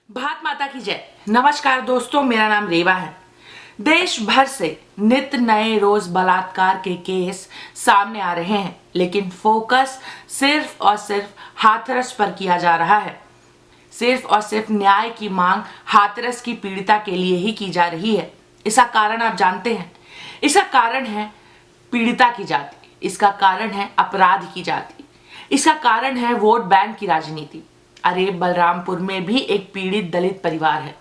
भारत माता की जय। नमस्कार दोस्तों, मेरा नाम रेवा है। देश भर से नित्य नए रोज बलात्कार के केस सामने आ रहे हैं, लेकिन फोकस सिर्फ और सिर्फ हाथरस पर किया जा रहा है। सिर्फ और सिर्फ न्याय की मांग हाथरस की पीड़िता के लिए ही की जा रही है। इसका कारण आप जानते हैं। इसका कारण है पीड़िता की जाति, इसका कारण है अपराध की जाति, इसका कारण है वोट बैंक की राजनीति। अरे बलरामपुर में भी एक पीड़ित दलित परिवार है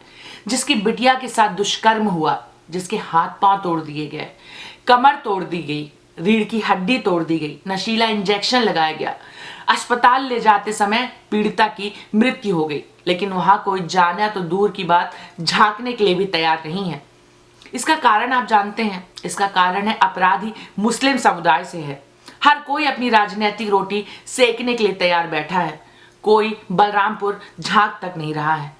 जिसकी बिटिया के साथ दुष्कर्म हुआ, जिसके हाथ पांव तोड़ दिए गए, कमर तोड़ दी गई, रीढ़ की हड्डी तोड़ दी गई, नशीला इंजेक्शन लगाया गया। अस्पताल ले जाते समय पीड़िता की मृत्यु हो गई, लेकिन वहां कोई जाना तो दूर की बात, झांकने के लिए भी तैयार नहीं है। इसका कारण आप जानते हैं। इसका कारण है अपराधी मुस्लिम समुदाय से है। हर कोई अपनी राजनीतिक रोटी सेकने के लिए तैयार बैठा है। कोई बलरामपुर झांक तक नहीं रहा है।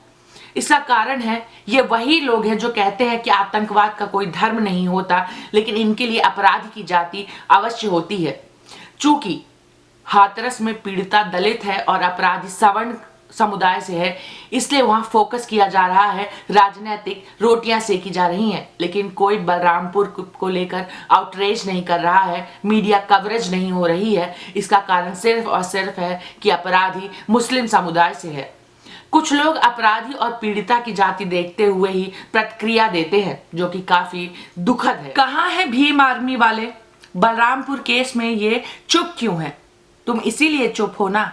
इसका कारण है ये वही लोग हैं जो कहते हैं कि आतंकवाद का कोई धर्म नहीं होता, लेकिन इनके लिए अपराध की जाति अवश्य होती है। चूंकि हाथरस में पीड़िता दलित है और अपराधी सवर्ण समुदाय से है, इसलिए वहां फोकस किया जा रहा है, राजनीतिक रोटियां सेकी जा रही हैं। लेकिन कोई बलरामपुर को लेकर आउटरीच नहीं कर रहा है, मीडिया कवरेज नहीं हो रही है। इसका कारण सिर्फ और सिर्फ है कि अपराधी मुस्लिम समुदाय से है। कुछ लोग अपराधी और पीड़िता की जाति देखते हुए ही प्रतिक्रिया देते हैं, जो कि काफी दुखद है। कहाँ है भीम आर्मी वाले? बलरामपुर केस में ये चुप क्यों है? तुम इसीलिए चुप हो ना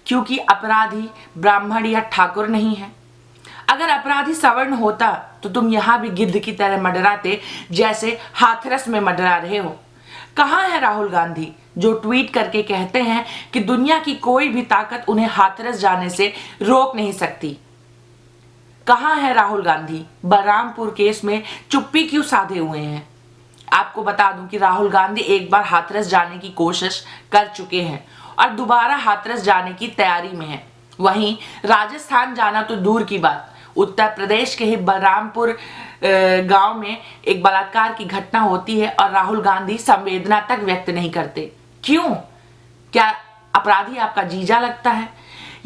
क्योंकि अपराधी ब्राह्मण या ठाकुर नहीं है। अगर अपराधी सवर्ण होता तो तुम यहां भी गिद्ध की तरह मडराते, जैसे हाथरस में मडरा रहे हो। कहां है राहुल गांधी जो ट्वीट करके कहते हैं कि दुनिया की कोई भी ताकत उन्हें हाथरस जाने से रोक नहीं सकती? कहां है राहुल गांधी? बलरामपुर केस में चुप्पी क्यों साधे हुए हैं? आपको बता दूं कि राहुल गांधी एक बार हाथरस जाने की कोशिश कर चुके हैं और दोबारा हाथरस जाने की तैयारी में है। वहीं राजस्थान जाना तो दूर की बात, उत्तर प्रदेश के ही बलरामपुर गांव में एक बलात्कार की घटना होती है और राहुल गांधी संवेदना तक व्यक्त नहीं करते। क्यों? क्या अपराधी आपका जीजा लगता है,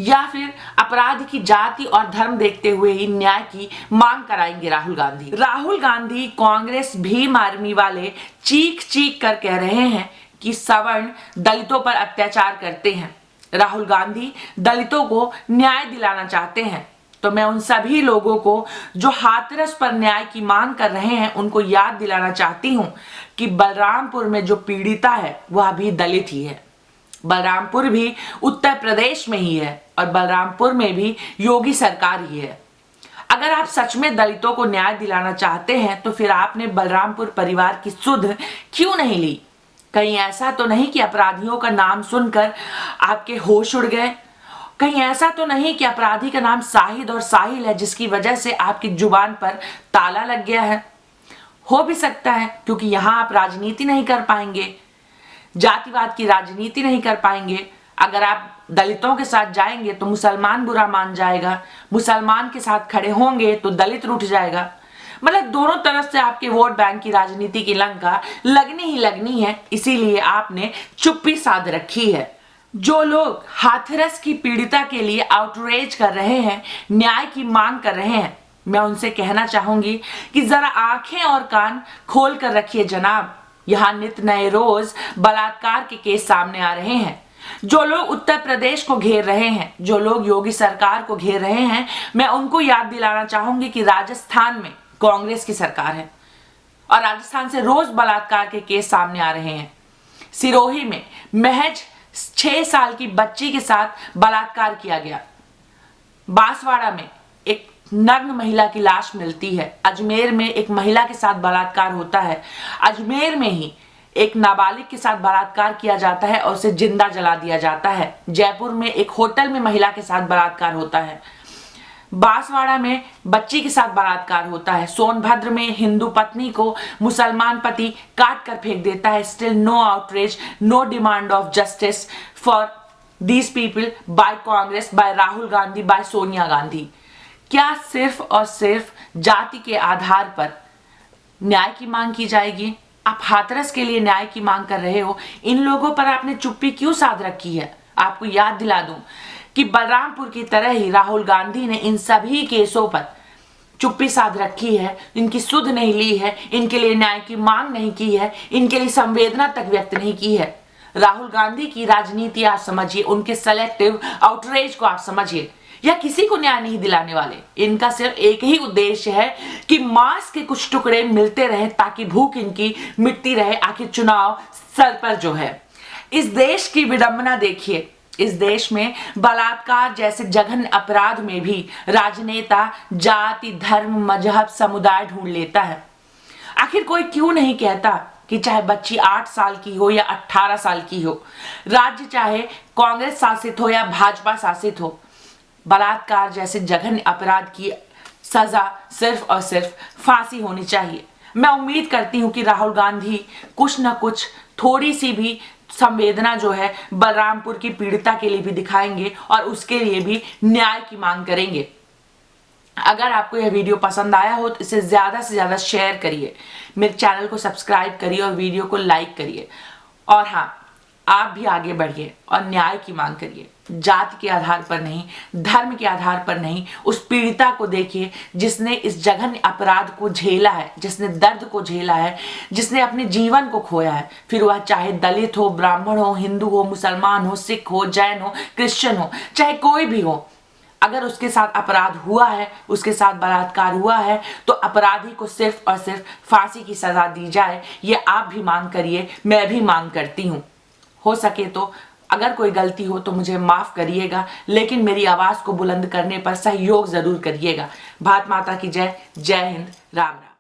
या फिर अपराध की जाति और धर्म देखते हुए ही न्याय की मांग कराएंगे राहुल गांधी? राहुल गांधी, कांग्रेस, भीम आर्मी वाले चीख चीख कर कह रहे हैं कि सवर्ण दलितों पर अत्याचार करते हैं। राहुल गांधी दलितों को न्याय दिलाना चाहते हैं। तो मैं उन सभी लोगों को जो हाथरस पर न्याय की मांग कर रहे हैं उनको याद दिलाना चाहती हूं कि बलरामपुर में जो पीड़िता है वह भी दलित ही है। बलरामपुर भी उत्तर प्रदेश में ही है और बलरामपुर में भी योगी सरकार ही है। अगर आप सच में दलितों को न्याय दिलाना चाहते हैं तो फिर आपने बलरामपुर परिवार की सुध क्यों नहीं ली? कहीं ऐसा तो नहीं कि अपराधियों का नाम सुनकर आपके होश उड़ गए? कहीं ऐसा तो नहीं कि अपराधी का नाम शाहिद और साहिल है जिसकी वजह से आपकी जुबान पर ताला लग गया है? हो भी सकता है क्योंकि यहां आप राजनीति नहीं कर पाएंगे, जातिवाद की राजनीति नहीं कर पाएंगे। अगर आप दलितों के साथ जाएंगे तो मुसलमान बुरा मान जाएगा, मुसलमान के साथ खड़े होंगे तो दलित रूठ जाएगा। मतलब दोनों तरफ से आपके वोट बैंक की राजनीति की लंका लगनी ही लगनी है, इसीलिए आपने चुप्पी साध रखी है। जो लोग हाथरस की पीड़िता के लिए आउटरीच कर रहे हैं, न्याय की मांग कर रहे हैं, मैं उनसे कहना चाहूंगी कि जरा आंखें और कान खोल कर रखिए जनाब। यहाँ नित्य नए रोज बलात्कार के केस सामने आ रहे हैं। जो लोग उत्तर प्रदेश को घेर रहे हैं, जो लोग योगी सरकार को घेर रहे हैं, मैं उनको याद दिलाना चाहूंगी कि राजस्थान में कांग्रेस की सरकार है और राजस्थान से रोज बलात्कार के केस सामने आ रहे हैं। सिरोही में महज 6 साल की बच्ची के साथ बलात्कार किया गया। बांसवाड़ा में एक नग्न महिला की लाश मिलती है। अजमेर में एक महिला के साथ बलात्कार होता है। अजमेर में ही एक नाबालिग के साथ बलात्कार किया जाता है और उसे जिंदा जला दिया जाता है। जयपुर में एक होटल में महिला के साथ बलात्कार होता है। बांसवाड़ा में बच्ची के साथ बलात्कार होता है। सोनभद्र में हिंदू पत्नी को मुसलमान पति काट कर फेंक देता है। Still no outreach, no demand of justice for these people by Congress, by Rahul Gandhi, by Sonia Gandhi. क्या सिर्फ और सिर्फ जाति के आधार पर न्याय की मांग की जाएगी? आप हाथरस के लिए न्याय की मांग कर रहे हो, इन लोगों पर आपने चुप्पी क्यों साध रखी है? आपको याद दिला दूं कि बलरामपुर की तरह ही राहुल गांधी ने इन सभी केसों पर चुप्पी साध रखी है, इनकी सुध नहीं ली है, इनके लिए न्याय की मांग नहीं की है, इनके लिए संवेदना तक व्यक्त नहीं की है। राहुल गांधी की राजनीति आप समझिए, उनके सेलेक्टिव आउटरीच को आप समझिए, या किसी को न्याय नहीं दिलाने वाले। इनका सिर्फ एक ही उद्देश्य है कि मांस के कुछ टुकड़े मिलते रहें ताकि भूख इनकी मिटती रहे। आखिर चुनाव सर पर जो है। इस देश की विडंबना देखिए, इस देश में बलात्कार जैसे जघन्य अपराध में भी राजनेता जाति, धर्म, मजहब, समुदाय ढूंढ लेता है। आखिर कोई क्यों नहीं कहता कि चाहे बच्ची 8 साल की हो या 18 साल की हो, राज्य चाहे कांग्रेस शासित हो या भाजपा शासित हो, बलात्कार जैसे जघन्य अपराध की सजा सिर्फ और सिर्फ फांसी होनी चाहिए। मैं उम्मीद करती हूं कि राहुल गांधी कुछ न कुछ थोड़ी सी भी संवेदना जो है बलरामपुर की पीड़िता के लिए भी दिखाएंगे और उसके लिए भी न्याय की मांग करेंगे। अगर आपको यह वीडियो पसंद आया हो तो इसे ज़्यादा से ज़्यादा शेयर करिए, मेरे चैनल को सब्सक्राइब करिए और वीडियो को लाइक करिए। और हाँ, आप भी आगे बढ़िए और न्याय की मांग करिए। जाति के आधार पर नहीं, धर्म के आधार पर नहीं, उस पीड़िता को देखिए जिसने इस जघन्य अपराध को झेला है, जिसने दर्द को झेला है, जिसने अपने जीवन को खोया है। फिर वह चाहे दलित हो, ब्राह्मण हो, हिंदू हो, मुसलमान हो, सिख हो, जैन हो, क्रिश्चियन हो, चाहे कोई भी हो, अगर उसके साथ अपराध हुआ है, उसके साथ बलात्कार हुआ है, तो अपराधी को सिर्फ और सिर्फ फांसी की सजा दी जाए। ये आप भी मांग करिए, मैं भी मांग करती हूँ। हो सके तो अगर कोई गलती हो तो मुझे माफ करिएगा, लेकिन मेरी आवाज को बुलंद करने पर सहयोग जरूर करिएगा। भारत माता की जय। जय हिंद। राम राम।